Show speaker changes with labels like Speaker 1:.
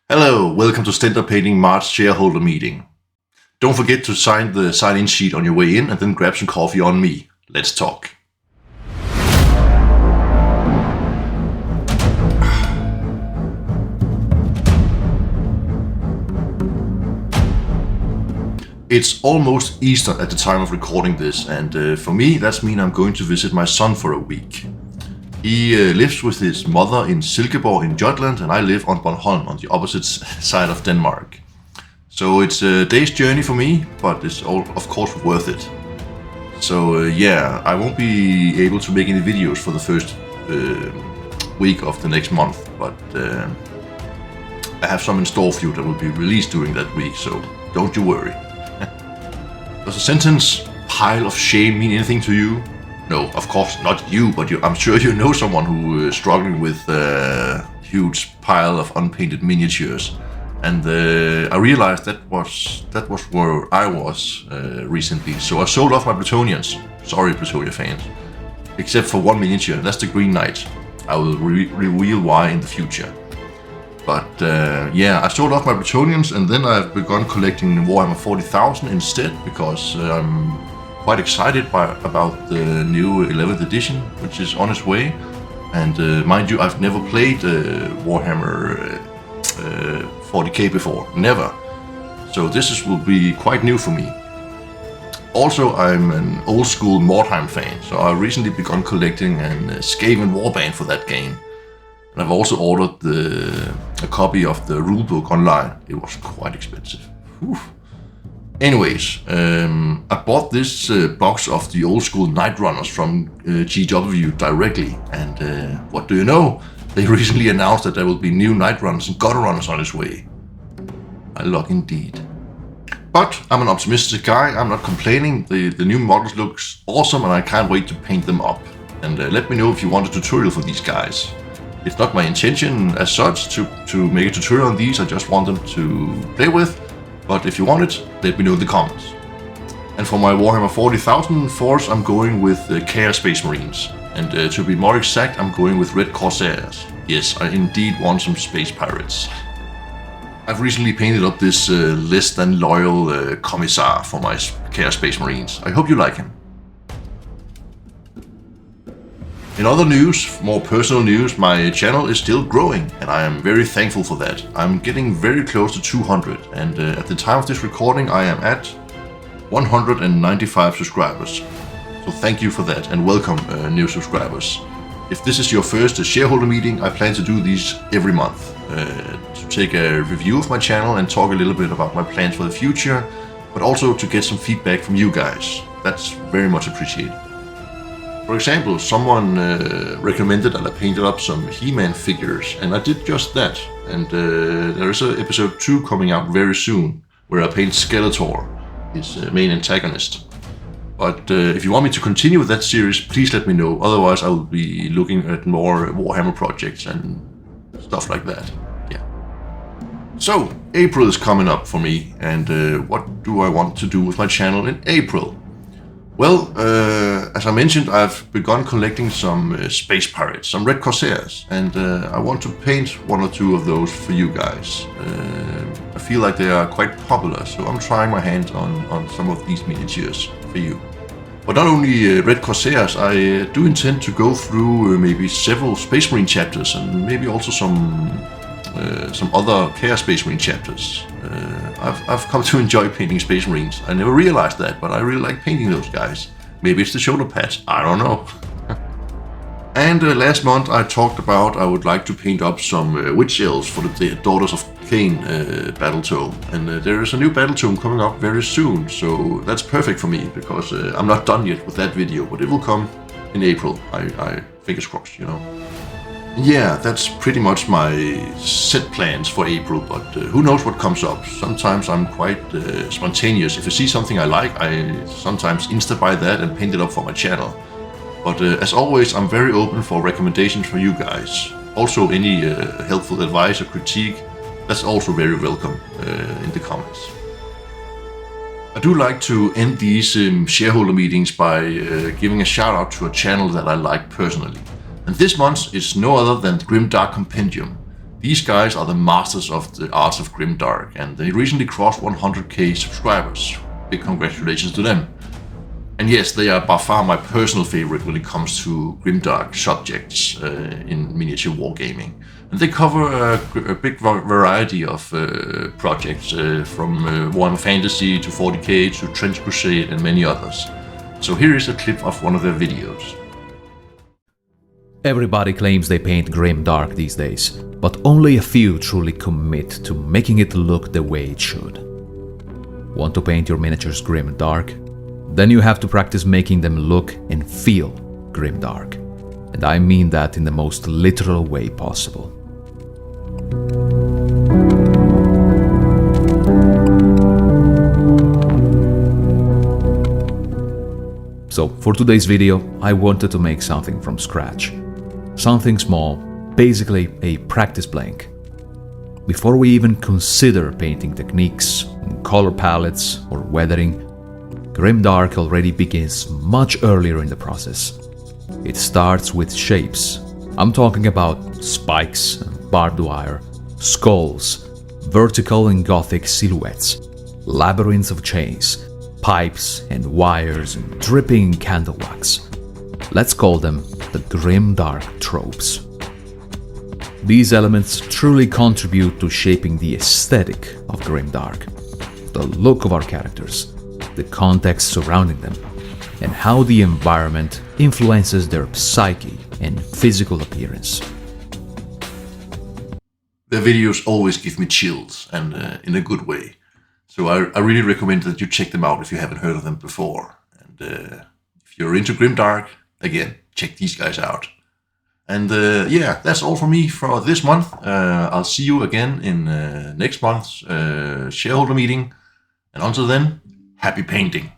Speaker 1: Hello, welcome to Stender Painting March shareholder meeting. Don't forget to sign the sign-in sheet on your way in and then grab some coffee on me. Let's talk. It's almost Easter at the time of recording this, and for me that means I'm going to visit my son for a week. He lives with his mother in Silkeborg in Jutland, and I live on Bornholm on the opposite side of Denmark. So it's a day's journey for me, but it's all, of course, worth it. So yeah, I won't be able to make any videos for the first week of the next month, but I have some in store for you that will be released during that week, so don't you worry. Does the sentence "pile of shame" mean anything to you? No, of course not you, but I'm sure you know someone who is struggling with a huge pile of unpainted miniatures. And I realized that was where I was recently, so I sold off my Bretonians. Sorry, Bretonia fans. Except for one miniature, that's the Green Knight. I will reveal why in the future. But yeah, I sold off my Bretonians, and then I've begun collecting Warhammer 40,000 instead, because I'm quite excited about the new 11th edition, which is on its way. And mind you, I've never played Warhammer 40k before, never. So this will be quite new for me. Also, I'm an old school Mordheim fan, so I recently begun collecting a Skaven warband for that game. And I've also ordered a copy of the rulebook online. It was quite expensive. Whew. Anyways, I bought this box of the old school Night Runners from GW directly, and what do you know? They recently announced that there will be new Night Runners and Gutter Runners on its way. I luck indeed. But I'm an optimistic guy, I'm not complaining. The new models looks awesome and I can't wait to paint them up. And let me know if you want a tutorial for these guys. It's not my intention as such to make a tutorial on these, I just want them to play with. But if you want it, let me know in the comments. And for my Warhammer 40,000 force, I'm going with Chaos Space Marines. And to be more exact, I'm going with Red Corsairs. Yes, I indeed want some space pirates. I've recently painted up this less than loyal commissar for my Chaos Space Marines. I hope you like him. In other news, more personal news, my channel is still growing, and I am very thankful for that. I'm getting very close to 200, and at the time of this recording I am at 195 subscribers. So thank you for that, and welcome new subscribers. If this is your first shareholder meeting, I plan to do these every month. To take a review of my channel and talk a little bit about my plans for the future, but also to get some feedback from you guys. That's very much appreciated. For example, someone recommended that I painted up some He-Man figures, and I did just that. And there is an episode 2 coming out very soon, where I paint Skeletor, his main antagonist. But if you want me to continue with that series, please let me know, otherwise I will be looking at more Warhammer projects and stuff like that. Yeah. So, April is coming up for me, and what do I want to do with my channel in April? Well, as I mentioned, I've begun collecting some space pirates, some Red Corsairs, and I want to paint one or two of those for you guys. I feel like they are quite popular, so I'm trying my hand on some of these miniatures for you. But not only Red Corsairs, I do intend to go through maybe several Space Marine chapters, and maybe also some other Chaos Space Marine chapters. I've come to enjoy painting Space Marines. I never realized that, but I really like painting those guys. Maybe it's the shoulder pads, I don't know. And last month I talked about I would like to paint up some Witch Elves for the Daughters of Cain battle tome. And there is a new battle tome coming up very soon, so that's perfect for me, because I'm not done yet with that video, but it will come in April. I fingers crossed, you know. Yeah, that's pretty much my set plans for April, but who knows what comes up. Sometimes I'm quite spontaneous. If I see something I like, I sometimes insta-buy that and paint it up for my channel. But as always, I'm very open for recommendations from you guys. Also, any helpful advice or critique, that's also very welcome in the comments. I do like to end these shareholder meetings by giving a shout out to a channel that I like personally. And this month is no other than Grimdark Compendium. These guys are the masters of the arts of grimdark, and they recently crossed 100k subscribers. Big congratulations to them. And yes, they are by far my personal favorite when it comes to grimdark subjects in miniature wargaming. And they cover a big variety of projects, from Warhammer Fantasy to 40k to Trench Crusade and many others. So here is a clip of one of their videos.
Speaker 2: Everybody claims they paint grimdark these days, but only a few truly commit to making it look the way it should. Want to paint your miniatures grimdark? Then you have to practice making them look and feel grimdark. And I mean that in the most literal way possible. So for today's video, I wanted to make something from scratch. Something small, basically a practice blank. Before we even consider painting techniques, color palettes, or weathering, grimdark already begins much earlier in the process. It starts with shapes. I'm talking about spikes, barbed wire, skulls, vertical and gothic silhouettes, labyrinths of chains, pipes and wires and dripping candle wax. Let's call them the grimdark tropes. These elements truly contribute to shaping the aesthetic of grimdark, the look of our characters, the context surrounding them, and how the environment influences their psyche and physical appearance.
Speaker 1: Their videos always give me chills, and in a good way. So I really recommend that you check them out if you haven't heard of them before. And if you're into grimdark, again, check these guys out. And yeah, that's all from me for this month. I'll see you again in next month's shareholder meeting. And until then, happy painting.